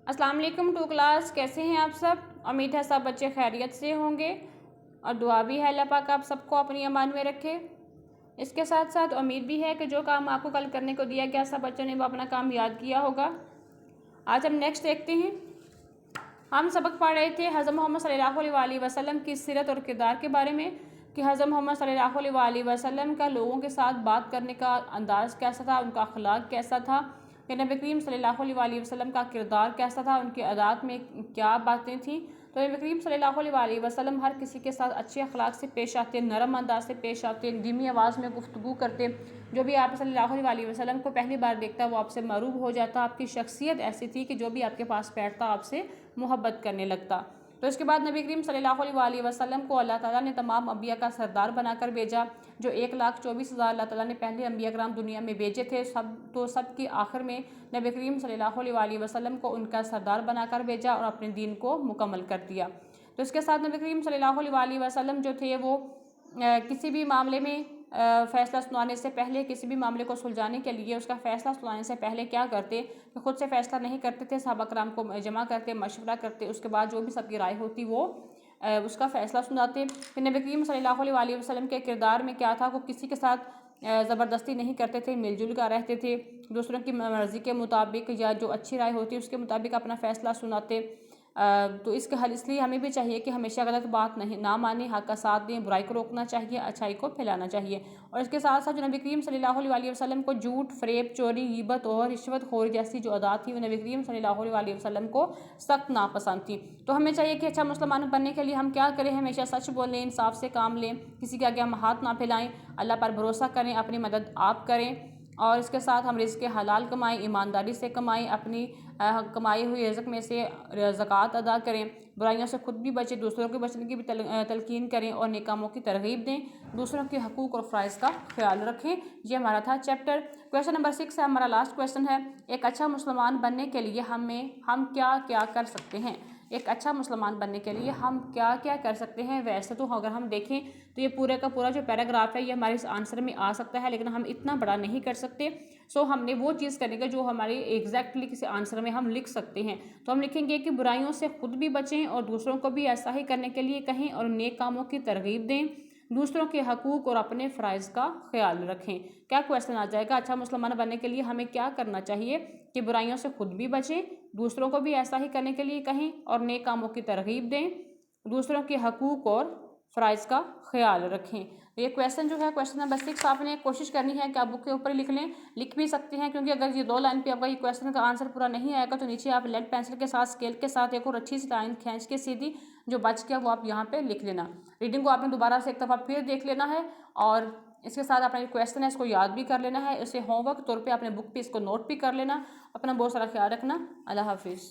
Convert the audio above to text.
अस्सलाम वालेकुम to class, कैसे हैं आप सब। उम्मीद है सब बच्चे खैरियत से होंगे और दुआ भी है अल्लाह पाक आप सबको अपनी अमान में रखे। इसके साथ साथ उम्मीद भी है कि जो काम आपको कल करने को दिया गया सब बच्चों ने वो अपना काम याद किया होगा। आज हम नेक्स्ट देखते हैं। हम सबक पढ़ रहे थे हज़रत मोहम्मद सल्लल्लाहु अलैहि वसल्लम की सीरत और किरदार के बारे में कि हज़रत मोहम्मद सल्लल्लाहु अलैहि वसल्लम का लोगों के साथ बात करने का अंदाज़ कैसा था, उनका अखलाक कैसा था, कि नबी करीम सल्लल्लाहु अलैहि वसल्लम का किरदार कैसा था, उनकी अदात में क्या बातें थीं। तो नबी करीम सल्लल्लाहु अलैहि वसल्लम हर किसी के साथ अच्छे अखलाक से पेश आते, नरम अंदाज से पेश आते, धीमी आवाज़ में गुफ्तगू करते। जो भी आप सल्लल्लाहु अलैहि वसल्लम को पहली बार देखता वो आपसे मरूब हो जाता। आपकी शख्सियत ऐसी थी कि जो भी आपके पास बैठता आपसे मोहब्बत करने लगता। तो इसके बाद नबी करीम सल्लल्लाहु अलैहि वसल्लम को अल्लाह ताला ने तमाम अंबिया का सरदार बनाकर भेजा। जो 1,24,000 अल्लाह ताला ने पहले अंबिया कराम दुनिया में भेजे थे, सब की आखिर में नबी करीम सल्लल्लाहु अलैहि वसल्लम को उनका सरदार बनाकर भेजा और अपने दीन को मुकम्मल कर दिया। तो इसके साथ नबी करीम सल्लल्लाहु अलैहि वसल्लम जो थे वो किसी भी मामले में फ़ैसला सुनाने से पहले, किसी भी मामले को सुलझाने के लिए उसका फ़ैसला सुनाने से पहले क्या करते कि ख़ुद से फ़ैसला नहीं करते थे, सहाबा कराम को जमा करते, मशवरा करते, उसके बाद जो भी सबकी राय होती वो उसका फ़ैसला सुनाते। फिर नबी करीम सल्लल्लाहु अलैहि वसल्लम के किरदार में क्या था, वो किसी के साथ ज़बरदस्ती नहीं करते थे, मिलजुल कर रहते थे, दूसरों की मर्ज़ी के मुताबिक या जो अच्छी राय होती है उसके मुताबिक अपना फ़ैसला सुनाते। तो इसके हल इसलिए हमें भी चाहिए कि हमेशा गलत बात ना माने, हक़ का साथ दें, बुराई को रोकना चाहिए, अच्छाई को फैलाना चाहिए। और इसके साथ साथ जो नबी करीम सल्लल्लाहु अलैहि वसल्लम को झूठ, फ़रेब, चोरी, ग़ीबत और रिश्वतखोरी जैसी जो अदात थी वो नबी करीम सल्लल्लाहु अलैहि वसल्लम को सख्त नापसंद थी। तो हमें चाहिए कि अच्छा मुसलमान बनने के लिए हम क्या करें, हमेशा सच बोलें, इंसाफ से काम लें, किसी के आगे हम हाथ ना फैलाएँ, अल्लाह पर भरोसा करें, अपनी मदद आप करें और इसके साथ हम रिज़्क़ हलाल कमाएं, ईमानदारी से कमाएं, अपनी कमाई हुई रिज़्क़ में से ज़कात अदा करें, बुराइयों से खुद भी बचें, दूसरों के बचने की भी तलकीन करें और नेक कामों की तरगीब दें, दूसरों के हकूक़ और फ़राइज़ का ख्याल रखें। ये हमारा था चैप्टर। क्वेश्चन नंबर 6 है हमारा लास्ट क्वेश्चन है, एक अच्छा मुसलमान बनने के लिए हम क्या क्या कर सकते हैं। एक अच्छा मुसलमान बनने के लिए हम क्या क्या कर सकते हैं। वैसे तो अगर हम देखें तो ये पूरे का पूरा जो पैराग्राफ है ये हमारे इस आंसर में आ सकता है, लेकिन हम इतना बड़ा नहीं कर सकते। सो हमने वो चीज़ करने का जो हमारी एग्जैक्टली किसी आंसर में हम लिख सकते हैं। तो हम लिखेंगे कि बुराइयों से खुद भी बचें और दूसरों को भी ऐसा ही करने के लिए कहें और नेक कामों की तरगीब दें, दूसरों के हकूक़ और अपने फ़राइज़ का ख्याल रखें। क्या क्वेश्चन आ जाएगा, अच्छा मुसलमान बनने के लिए हमें क्या करना चाहिए कि बुराइयों से खुद भी बचें, दूसरों को भी ऐसा ही करने के लिए कहें और नेक कामों की तरगीब दें, दूसरों के हकूक़ और फ़राइज़ का ख्याल रखें। ये क्वेश्चन जो है क्वेश्चन नंबर 6 आपने कोशिश करनी है कि आप बुक के ऊपर ही लिख लें, लिख भी सकते हैं क्योंकि अगर ये 2 लाइन पे आपका ये क्वेश्चन का आंसर पूरा नहीं आएगा तो नीचे आप लेड पेंसिल के साथ स्केल के साथ एक और अच्छी सी लाइन खींच के सीधी जो बच गया वो आप यहाँ पे लिख लेना। रीडिंग को आपने दोबारा से एक दफ़ा फिर देख लेना है और इसके साथ अपना क्वेश्चन है इसको याद भी कर लेना है। इसे होमवर्क तौर पर अपने बुक पर इसको नोट भी कर लेना। अपना बहुत सारा ख्याल रखना। अल्लाह हाफिज़।